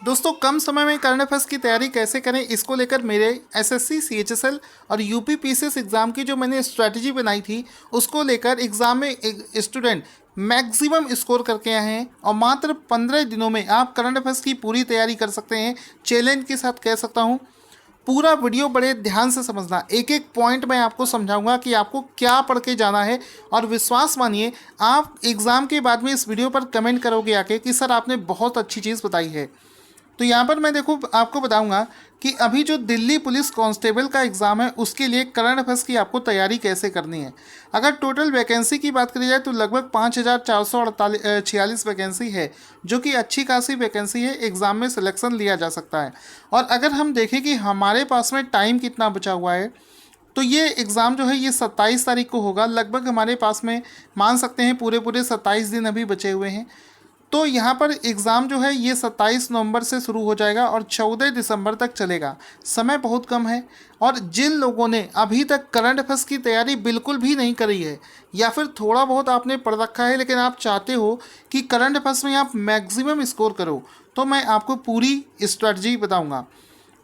दोस्तों कम समय में करंट अफेयर्स की तैयारी कैसे करें, इसको लेकर मेरे एसएससी, सीएचएसएल और यूपी पीसीएस एग्ज़ाम की जो मैंने स्ट्रैटेजी बनाई थी, उसको लेकर एग्ज़ाम में एक स्टूडेंट मैक्सिमम स्कोर करके आए हैं और मात्र 15 दिनों में आप करंट अफेयर्स की पूरी तैयारी कर सकते हैं। चैलेंज के साथ कह सकता हूँ। पूरा वीडियो बड़े ध्यान से समझना, एक एक पॉइंट मैं आपको समझाऊंगा कि आपको क्या पढ़ के जाना है। और विश्वास मानिए, आप एग्ज़ाम के बाद में इस वीडियो पर कमेंट करोगे आके कि सर आपने बहुत अच्छी चीज़ बताई है। तो यहाँ पर मैं देखो आपको बताऊंगा कि अभी जो दिल्ली पुलिस कांस्टेबल का एग्ज़ाम है उसके लिए करंट अफेयर्स की आपको तैयारी कैसे करनी है। अगर टोटल वैकेंसी की बात करी जाए तो लगभग 5446 वैकेंसी है, जो कि अच्छी खासी वैकेंसी है। एग्ज़ाम में सिलेक्शन लिया जा सकता है। और अगर हम देखें कि हमारे पास में टाइम कितना बचा हुआ है, तो ये एग्ज़ाम जो है ये 27 तारीख को होगा। लगभग हमारे पास में मान सकते हैं पूरे पूरे 27 दिन अभी बचे हुए हैं। तो यहाँ पर एग्ज़ाम जो है ये 27 नवंबर से शुरू हो जाएगा और 14 दिसंबर तक चलेगा। समय बहुत कम है। और जिन लोगों ने अभी तक करंट अफेयर्स की तैयारी बिल्कुल भी नहीं करी है, या फिर थोड़ा बहुत आपने पढ़ रखा है लेकिन आप चाहते हो कि करंट अफेयर्स में आप मैक्सिमम स्कोर करो, तो मैं आपको पूरी स्ट्रेटजी बताऊँगा।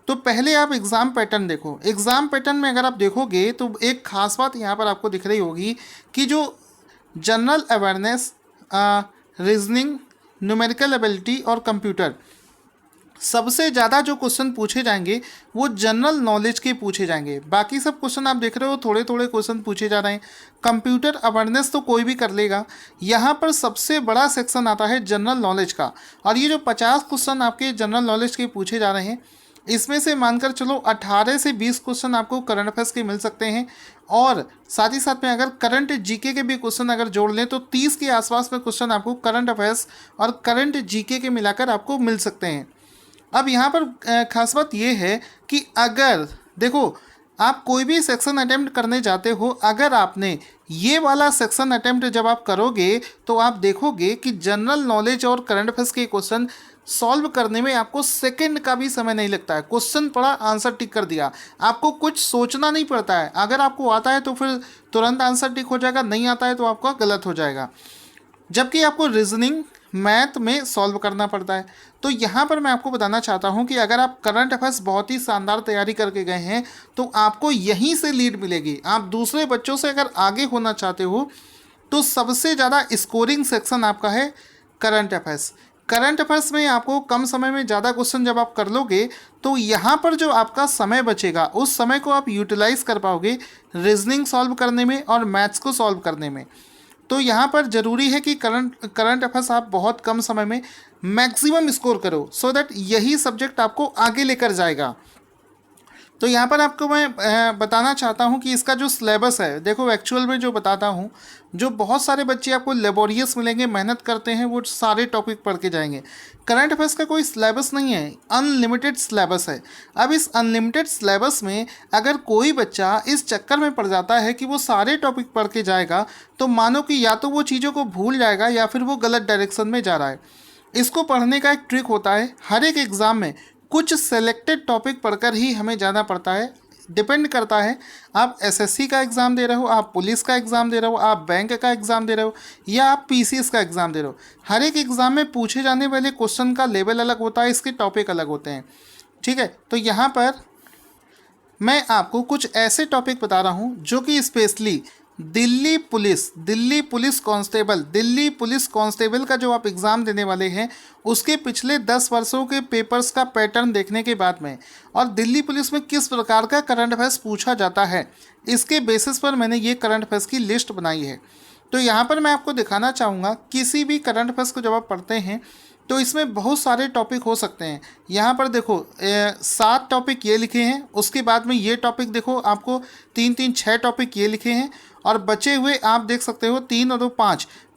तो पहले आप एग्ज़ाम पैटर्न देखो। एग्ज़ाम पैटर्न में अगर आप देखोगे तो एक ख़ास बात यहाँ पर आपको दिख रही होगी कि जो general awareness, reasoning, numerical ability और कंप्यूटर, सबसे ज़्यादा जो क्वेश्चन पूछे जाएंगे वो जनरल नॉलेज के पूछे जाएंगे। बाकी सब क्वेश्चन आप देख रहे हो थोड़े थोड़े क्वेश्चन पूछे जा रहे हैं। कंप्यूटर अवेयरनेस तो कोई भी कर लेगा। यहाँ पर सबसे बड़ा सेक्शन आता है जनरल नॉलेज का। और ये जो 50 क्वेश्चन आपके जनरल नॉलेज के पूछे जा रहे हैं, इसमें से मानकर चलो 18 से 20 क्वेश्चन आपको करंट अफेयर्स के मिल सकते हैं। और साथ ही साथ में अगर करंट जीके के भी क्वेश्चन अगर जोड़ लें तो 30 के आसपास में क्वेश्चन आपको करंट अफेयर्स और करंट जीके के मिलाकर आपको मिल सकते हैं। अब यहाँ पर खास बात ये है कि अगर देखो आप कोई भी सेक्शन अटेम्प्ट करने जाते हो, अगर आपने ये वाला सेक्शन अटेम्प्ट जब आप करोगे तो आप देखोगे कि जनरल नॉलेज और करंट अफेयर्स के क्वेश्चन सॉल्व करने में आपको सेकंड का भी समय नहीं लगता है। क्वेश्चन पढ़ा, आंसर टिक कर दिया, आपको कुछ सोचना नहीं पड़ता है। अगर आपको आता है तो फिर तुरंत आंसर टिक हो जाएगा, नहीं आता है तो आपका गलत हो जाएगा। जबकि आपको रीजनिंग, मैथ में सॉल्व करना पड़ता है। तो यहाँ पर मैं आपको बताना चाहता हूँ कि अगर आप करंट अफेयर्स बहुत ही शानदार तैयारी करके गए हैं तो आपको यहीं से लीड मिलेगी। आप दूसरे बच्चों से अगर आगे होना चाहते हो तो सबसे ज़्यादा स्कोरिंग सेक्शन आपका है करंट अफेयर्स। करंट अफेयर्स में आपको कम समय में ज़्यादा क्वेश्चन जब आप कर लोगे तो यहाँ पर जो आपका समय बचेगा उस समय को आप यूटिलाइज कर पाओगे रीजनिंग सॉल्व करने में और मैथ्स को सॉल्व करने में। तो यहाँ पर ज़रूरी है कि करंट अफेयर्स आप बहुत कम समय में मैक्सिमम स्कोर करो, सो दैट यही सब्जेक्ट आपको आगे लेकर जाएगा। तो यहाँ पर आपको मैं बताना चाहता हूँ कि इसका जो सिलेबस है, देखो एक्चुअल में जो बताता हूँ, जो बहुत सारे बच्चे आपको लेबोरियस मिलेंगे, मेहनत करते हैं, वो सारे टॉपिक पढ़ के जाएंगे। करंट अफेयर्स का कोई सिलेबस नहीं है, अनलिमिटेड सिलेबस है। अब इस अनलिमिटेड सिलेबस में अगर कोई बच्चा इस चक्कर में पड़ जाता है कि वो सारे टॉपिक पढ़ के जाएगा, तो मानो कि या तो वो चीज़ों को भूल जाएगा या फिर वो गलत डायरेक्शन में जा रहा है। इसको पढ़ने का एक ट्रिक होता है, हर एक एग्ज़ाम में कुछ सेलेक्टेड टॉपिक पढ़कर ही हमें जाना पड़ता है। डिपेंड करता है आप एसएससी का एग्ज़ाम दे रहे हो, आप पुलिस का एग्ज़ाम दे रहे हो, आप बैंक का एग्ज़ाम दे रहे हो, या आप पीसीएस का एग्ज़ाम दे रहे हो। हर एक एग्ज़ाम में पूछे जाने वाले क्वेश्चन का लेवल अलग होता है, इसके टॉपिक अलग होते हैं। ठीक है, तो यहाँ पर मैं आपको कुछ ऐसे टॉपिक बता रहा हूँ जो कि स्पेशली दिल्ली पुलिस कांस्टेबल का जो आप एग्ज़ाम देने वाले हैं उसके पिछले 10 वर्षों के पेपर्स का पैटर्न देखने के बाद में, और दिल्ली पुलिस में किस प्रकार का करंट अफेयर्स पूछा जाता है, इसके बेसिस पर मैंने ये करंट अफेयर्स की लिस्ट बनाई है। तो यहाँ पर मैं आपको दिखाना चाहूँगा, किसी भी करंट अफेयर्स को जब आप पढ़ते हैं तो इसमें बहुत सारे टॉपिक हो सकते हैं। यहाँ पर देखो 7 टॉपिक ये लिखे हैं, उसके बाद में ये टॉपिक देखो आपको 6 टॉपिक ये लिखे हैं, और बचे हुए आप देख सकते हो 3 और 2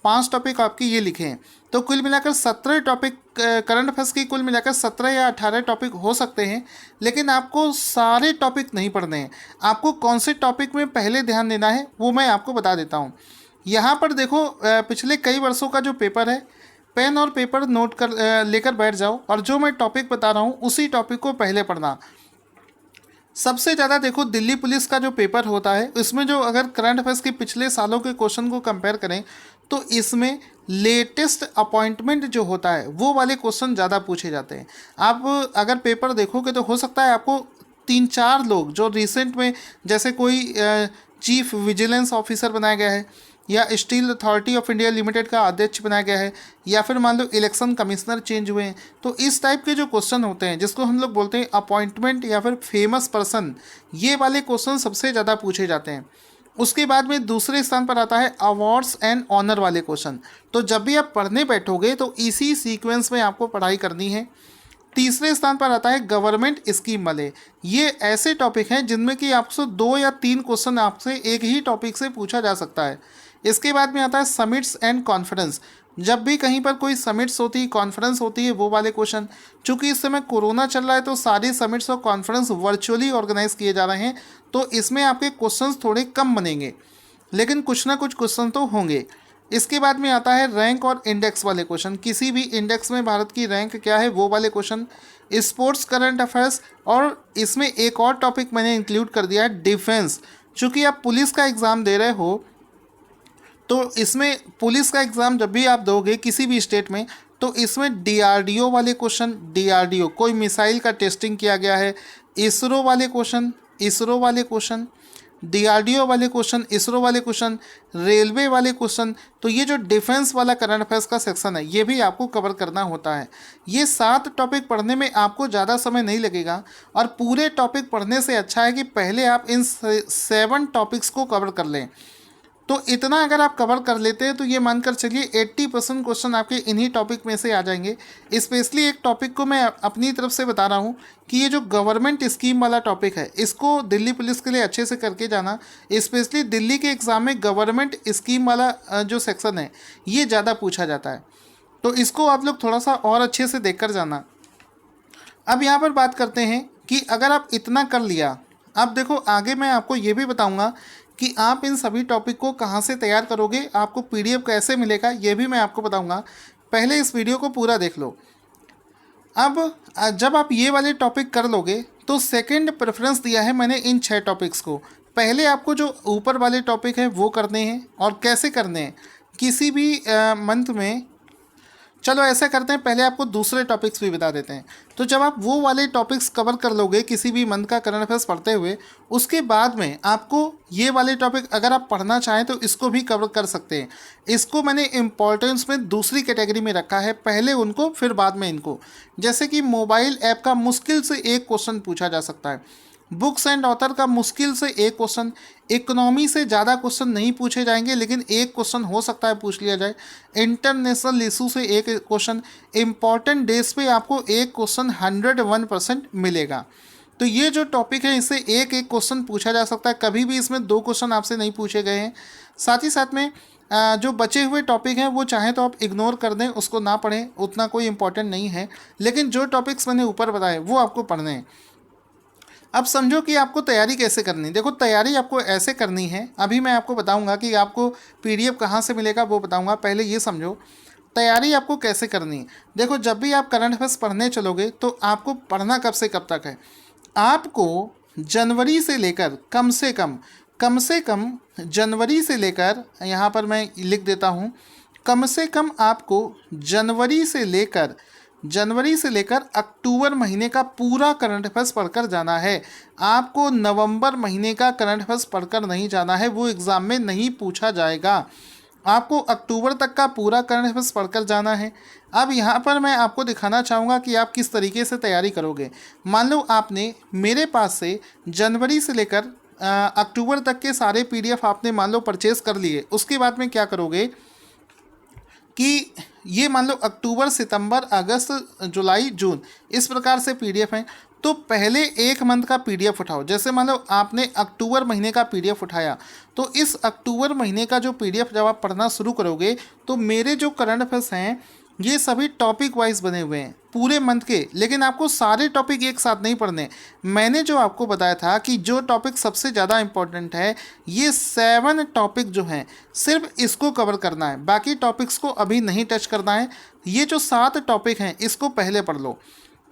5 टॉपिक आपके ये लिखे हैं। तो कुल मिलाकर 17 टॉपिक, करंट अफेयर्स की कुल मिलाकर 17 या 18 टॉपिक हो सकते हैं। लेकिन आपको सारे टॉपिक नहीं पढ़ने हैं। आपको कौन से टॉपिक में पहले ध्यान देना है वो मैं आपको बता देता हूँ। यहाँ पर देखो पिछले कई वर्षों का जो पेपर है, पेन और पेपर नोट कर लेकर बैठ जाओ, और जो मैं टॉपिक बता रहा हूँ उसी टॉपिक को पहले पढ़ना। सबसे ज़्यादा देखो दिल्ली पुलिस का जो पेपर होता है इसमें जो अगर करंट अफेयर्स के पिछले सालों के क्वेश्चन को कंपेयर करें तो इसमें लेटेस्ट अपॉइंटमेंट जो होता है वो वाले क्वेश्चन ज़्यादा पूछे जाते हैं। आप अगर पेपर देखोगे तो हो सकता है आपको 3-4 लोग जो रिसेंट में, जैसे कोई चीफ विजिलेंस ऑफिसर बनाया गया है, या steel authority of India limited का अध्यक्ष बनाया गया है, या फिर मान लो इलेक्शन कमिश्नर चेंज हुए हैं, तो इस टाइप के जो क्वेश्चन होते हैं जिसको हम लोग बोलते हैं अपॉइंटमेंट या फिर फेमस पर्सन, ये वाले क्वेश्चन सबसे ज़्यादा पूछे जाते हैं। उसके बाद में दूसरे स्थान पर आता है अवार्ड्स एंड ऑनर वाले क्वेश्चन। तो जब भी आप पढ़ने बैठोगे तो इसी सीक्वेंस में आपको पढ़ाई करनी है। तीसरे स्थान पर आता है गवर्नमेंट स्कीम वाले। ये ऐसे टॉपिक हैं जिनमें कि आपसे 2 या 3 क्वेश्चन आपसे एक ही टॉपिक से पूछा जा सकता है। इसके बाद में आता है समिट्स एंड कॉन्फ्रेंस। जब भी कहीं पर कोई समिट्स होती है, कॉन्फ्रेंस होती है, वो वाले क्वेश्चन। चूँकि इस समय कोरोना चल रहा है तो सारी समिट्स और कॉन्फ्रेंस वर्चुअली ऑर्गेनाइज किए जा रहे हैं, तो इसमें आपके क्वेश्चंस थोड़े कम बनेंगे, लेकिन कुछ ना कुछ क्वेश्चन तो होंगे। इसके बाद में आता है रैंक और इंडेक्स वाले क्वेश्चन। किसी भी इंडेक्स में भारत की रैंक क्या है वो वाले क्वेश्चन। स्पोर्ट्स करंट अफेयर्स, और इसमें एक और टॉपिक मैंने इंक्लूड कर दिया है डिफेंस। चूँकि आप पुलिस का एग्ज़ाम दे रहे हो तो इसमें पुलिस का एग्ज़ाम जब भी आप दोगे किसी भी स्टेट में, तो इसमें डीआरडीओ वाले क्वेश्चन, डीआरडीओ कोई मिसाइल का टेस्टिंग किया गया है, इसरो वाले क्वेश्चन, इसरो वाले क्वेश्चन, डीआरडीओ वाले क्वेश्चन, इसरो वाले क्वेश्चन, रेलवे वाले क्वेश्चन। तो ये जो डिफेंस वाला करंट अफेयर्स का सेक्शन है ये भी आपको कवर करना होता है। ये 7 टॉपिक पढ़ने में आपको ज़्यादा समय नहीं लगेगा, और पूरे टॉपिक पढ़ने से अच्छा है कि पहले आप इन 7 टॉपिक्स को कवर कर लें। तो इतना अगर आप कवर कर लेते हैं तो ये मानकर चलिए 80% क्वेश्चन आपके इन्हीं टॉपिक में से आ जाएंगे। स्पेशली एक टॉपिक को मैं अपनी तरफ से बता रहा हूँ कि ये जो गवर्नमेंट स्कीम वाला टॉपिक है इसको दिल्ली पुलिस के लिए अच्छे से करके जाना। स्पेशली दिल्ली के एग्ज़ाम में गवर्नमेंट स्कीम वाला जो सेक्शन है ये ज़्यादा पूछा जाता है, तो इसको आप लोग थोड़ा सा और अच्छे से देख कर जाना। अब यहाँ पर बात करते हैं कि अगर आप इतना कर लिया, अब देखो आगे मैं आपको ये भी बताऊँगा कि आप इन सभी टॉपिक को कहाँ से तैयार करोगे, आपको पीडीएफ कैसे मिलेगा, ये भी मैं आपको बताऊंगा। पहले इस वीडियो को पूरा देख लो। अब जब आप ये वाले टॉपिक कर लोगे तो सेकंड प्रेफरेंस दिया है मैंने इन 6 टॉपिक्स को। पहले आपको जो ऊपर वाले टॉपिक हैं वो करने हैं, और कैसे करने हैं किसी भी मंथ में। चलो ऐसा करते हैं, पहले आपको दूसरे टॉपिक्स भी बता देते हैं। तो जब आप वो वाले टॉपिक्स कवर कर लोगे किसी भी मंथ का करंट अफेयर्स पढ़ते हुए, उसके बाद में आपको ये वाले टॉपिक अगर आप पढ़ना चाहें तो इसको भी कवर कर सकते हैं। इसको मैंने इम्पोर्टेंस में दूसरी कैटेगरी में रखा है, पहले उनको फिर बाद में इनको। जैसे कि मोबाइल ऐप का मुश्किल से एक क्वेश्चन पूछा जा सकता है, बुक्स एंड ऑथर का मुश्किल से एक क्वेश्चन, इकोनॉमी से ज़्यादा क्वेश्चन नहीं पूछे जाएंगे लेकिन एक क्वेश्चन हो सकता है पूछ लिया जाए, इंटरनेशनल इशू से एक क्वेश्चन, इम्पॉर्टेंट डेज पे आपको एक क्वेश्चन 101% मिलेगा। तो ये जो टॉपिक है इससे एक एक क्वेश्चन पूछा जा सकता है, कभी भी इसमें 2 क्वेश्चन आपसे नहीं पूछे गए हैं। साथ ही साथ में जो बचे हुए टॉपिक हैं वो चाहें तो आप इग्नोर कर दें, उसको ना पढ़ें, उतना कोई इंपॉर्टेंट नहीं है, लेकिन जो टॉपिक्स मैंने ऊपर बताए वो आपको पढ़ने हैं। अब समझो कि आपको तैयारी कैसे करनी है। देखो तैयारी आपको ऐसे करनी है, अभी मैं आपको बताऊंगा कि आपको पीडीएफ कहाँ से मिलेगा वो बताऊंगा, पहले ये समझो तैयारी आपको कैसे करनी है। देखो जब भी आप करंट अफेयर्स पढ़ने चलोगे तो आपको पढ़ना कब से कब तक है, आपको जनवरी से लेकर कम से कम जनवरी से लेकर, यहाँ पर मैं लिख देता हूँ, कम से कम आपको जनवरी से लेकर अक्टूबर महीने का पूरा करंट अफेयर्स पढ़कर जाना है। आपको नवंबर महीने का करंट अफेयर्स पढ़कर नहीं जाना है, वो एग्ज़ाम में नहीं पूछा जाएगा। आपको अक्टूबर तक का पूरा करंट अफेयर्स पढ़कर जाना है। अब यहाँ पर मैं आपको दिखाना चाहूँगा कि आप किस तरीके से तैयारी करोगे। मान लो आपने मेरे पास से जनवरी से लेकर अक्टूबर तक के सारे पीडीएफ आपने मान लो परचेज़ कर लिए। उसके बाद में क्या करोगे कि ये मान लो अक्टूबर, सितंबर, अगस्त, जुलाई, जून इस प्रकार से पीडीएफ हैं। तो पहले एक मंथ का पीडीएफ उठाओ। जैसे मान लो आपने अक्टूबर महीने का पीडीएफ उठाया, तो इस अक्टूबर महीने का जो पीडीएफ जब आप पढ़ना शुरू करोगे तो मेरे जो करंट अफेयर्स हैं ये सभी टॉपिक वाइज बने हुए हैं पूरे मंथ के, लेकिन आपको सारे टॉपिक एक साथ नहीं पढ़ने। मैंने जो आपको बताया था कि जो टॉपिक सबसे ज़्यादा इम्पोर्टेंट है ये 7 टॉपिक जो हैं सिर्फ इसको कवर करना है, बाकी टॉपिक्स को अभी नहीं टच करना है। ये जो 7 टॉपिक हैं इसको पहले पढ़ लो।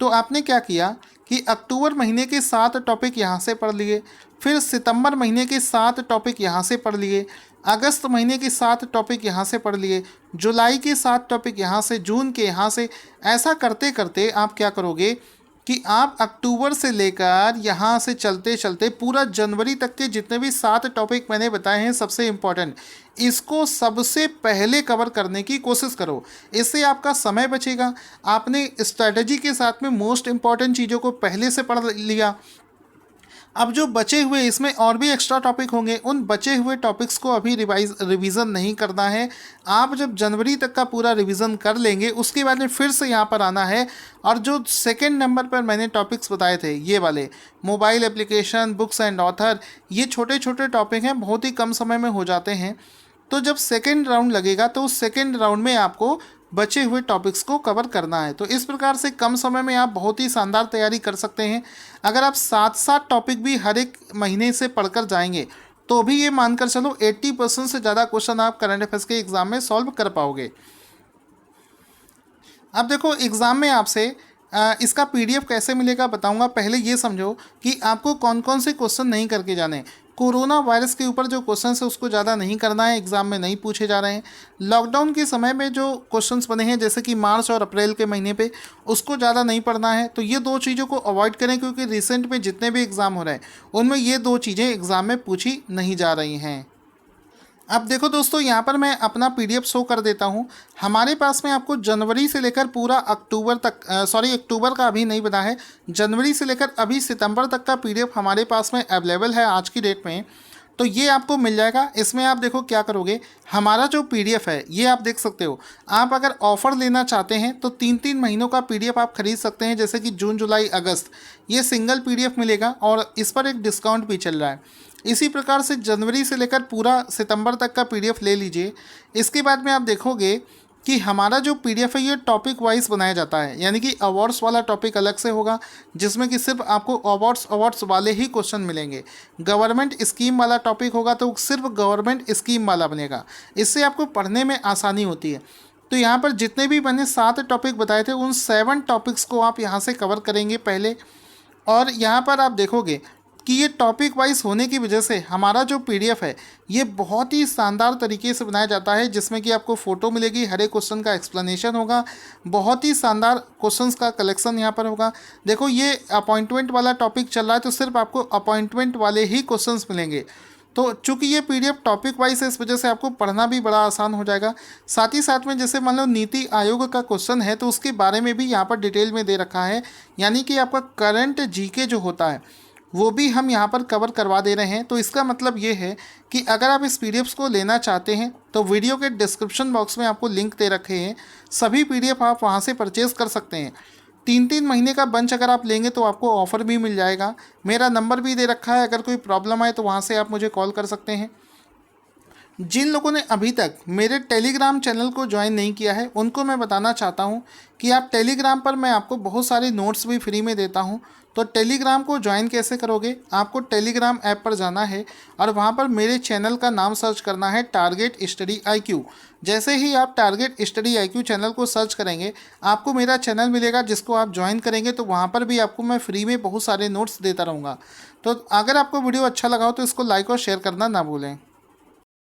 तो आपने क्या किया कि अक्टूबर महीने के 7 टॉपिक यहाँ से पढ़ लिए, फिर सितंबर महीने के 7 टॉपिक यहाँ से पढ़ लिए, अगस्त महीने के 7 टॉपिक यहाँ से पढ़ लिए, जुलाई के 7 टॉपिक यहाँ से, जून के यहाँ से। ऐसा करते करते आप क्या करोगे कि आप अक्टूबर से लेकर यहाँ से चलते चलते पूरा जनवरी तक के जितने भी 7 टॉपिक मैंने बताए हैं सबसे इम्पॉर्टेंट, इसको सबसे पहले कवर करने की कोशिश करो। इससे आपका समय बचेगा। आपने स्ट्रैटेजी के साथ में मोस्ट इम्पॉर्टेंट चीज़ों को पहले से पढ़ लिया। अब जो बचे हुए इसमें और भी एक्स्ट्रा टॉपिक होंगे, उन बचे हुए टॉपिक्स को अभी रिवीजन नहीं करना है। आप जब जनवरी तक का पूरा रिवीजन कर लेंगे उसके बाद में फिर से यहाँ पर आना है, और जो सेकंड नंबर पर मैंने टॉपिक्स बताए थे ये वाले mobile application, books and author, ये छोटे छोटे टॉपिक हैं, बहुत ही कम समय में हो जाते हैं। तो जब सेकेंड राउंड लगेगा तो उस सेकेंड राउंड में आपको बचे हुए टॉपिक्स को कवर करना है। तो इस प्रकार से कम समय में आप बहुत ही शानदार तैयारी कर सकते हैं। अगर आप 7 टॉपिक भी हर एक महीने से पढ़कर जाएंगे तो भी ये मानकर चलो 80% से ज़्यादा क्वेश्चन आप करंट अफेयर्स के एग्ज़ाम में सॉल्व कर पाओगे। अब देखो एग्ज़ाम में आपसे इसका पीडीएफ कैसे मिलेगा बताऊंगा। पहले ये समझो कि आपको कौन कौन से क्वेश्चन नहीं करके जाने। कोरोना वायरस के ऊपर जो क्वेश्चंस है उसको ज़्यादा नहीं करना है, एग्ज़ाम में नहीं पूछे जा रहे हैं। लॉकडाउन के समय में जो क्वेश्चंस बने हैं जैसे कि मार्च और अप्रैल के महीने पे, उसको ज़्यादा नहीं पढ़ना है। तो ये 2 चीज़ों को अवॉइड करें, क्योंकि रिसेंट में जितने भी एग्ज़ाम हो रहे हैं उनमें ये 2 चीज़ें एग्ज़ाम में पूछी नहीं जा रही हैं। अब देखो दोस्तों, यहाँ पर मैं अपना पीडीएफ शो कर देता हूँ। हमारे पास में आपको जनवरी से लेकर पूरा अक्टूबर तक, अक्टूबर का अभी नहीं बना है, जनवरी से लेकर अभी सितंबर तक का पीडीएफ हमारे पास में अवेलेबल है आज की डेट में। तो ये आपको मिल जाएगा। इसमें आप देखो क्या करोगे, हमारा जो पीडीएफ है ये आप देख सकते हो। आप अगर ऑफ़र लेना चाहते हैं तो 3-3 महीनों का पीडीएफ आप खरीद सकते हैं, जैसे कि जून, जुलाई, अगस्त, ये सिंगल पीडीएफ मिलेगा और इस पर एक डिस्काउंट भी चल रहा है। इसी प्रकार से जनवरी से लेकर पूरा सितंबर तक का पीडीएफ ले लीजिए। इसके बाद में आप देखोगे कि हमारा जो पीडीएफ है ये टॉपिक वाइज बनाया जाता है, यानी कि अवार्ड्स वाला टॉपिक अलग से होगा जिसमें कि सिर्फ आपको अवार्ड्स वाले ही क्वेश्चन मिलेंगे। गवर्नमेंट स्कीम वाला टॉपिक होगा तो सिर्फ गवर्नमेंट स्कीम वाला बनेगा। इससे आपको पढ़ने में आसानी होती है। तो यहाँ पर जितने भी मैंने 7 टॉपिक बताए थे उन 7 टॉपिक्स को आप यहाँ से कवर करेंगे पहले। और यहाँ पर आप देखोगे कि ये टॉपिक वाइज होने की वजह से हमारा जो पीडीएफ है ये बहुत ही शानदार तरीके से बनाया जाता है, जिसमें कि आपको फ़ोटो मिलेगी, हर एक क्वेश्चन का एक्सप्लेनेशन होगा, बहुत ही शानदार क्वेश्चंस का कलेक्शन यहाँ पर होगा। देखो ये अपॉइंटमेंट वाला टॉपिक चल रहा है तो सिर्फ आपको अपॉइंटमेंट वाले ही क्वेश्चंस मिलेंगे। तो चूंकि ये पीडीएफ टॉपिक वाइज है इस वजह से आपको पढ़ना भी बड़ा आसान हो जाएगा। साथ ही साथ में जैसे मान लो नीति आयोग का क्वेश्चन है तो उसके बारे में भी यहाँ पर डिटेल में दे रखा है, यानी कि आपका करंट जीके जो होता है वो भी हम यहाँ पर कवर करवा दे रहे हैं। तो इसका मतलब ये है कि अगर आप इस पीडीएफ को लेना चाहते हैं तो वीडियो के डिस्क्रिप्शन बॉक्स में आपको लिंक दे रखे हैं, सभी पीडीएफ आप वहाँ से परचेज़ कर सकते हैं। 3-3 महीने का बंच अगर आप लेंगे तो आपको ऑफ़र भी मिल जाएगा। मेरा नंबर भी दे रखा है, अगर कोई प्रॉब्लम आए तो वहाँ से आप मुझे कॉल कर सकते हैं। जिन लोगों ने अभी तक मेरे टेलीग्राम चैनल को ज्वाइन नहीं किया है उनको मैं बताना चाहता हूं कि आप टेलीग्राम पर मैं आपको बहुत सारे नोट्स भी फ्री में देता हूं। तो टेलीग्राम को ज्वाइन कैसे करोगे, आपको टेलीग्राम ऐप पर जाना है और वहां पर मेरे चैनल का नाम सर्च करना है टारगेट स्टडी IQ। जैसे ही आप टारगेट स्टडी IQ चैनल को सर्च करेंगे आपको मेरा चैनल मिलेगा, जिसको आप ज्वाइन करेंगे तो वहाँ पर भी आपको मैं फ्री में बहुत सारे नोट्स देता रहूँगा। तो अगर आपको वीडियो अच्छा लगा हो तो इसको लाइक और शेयर करना ना भूलें।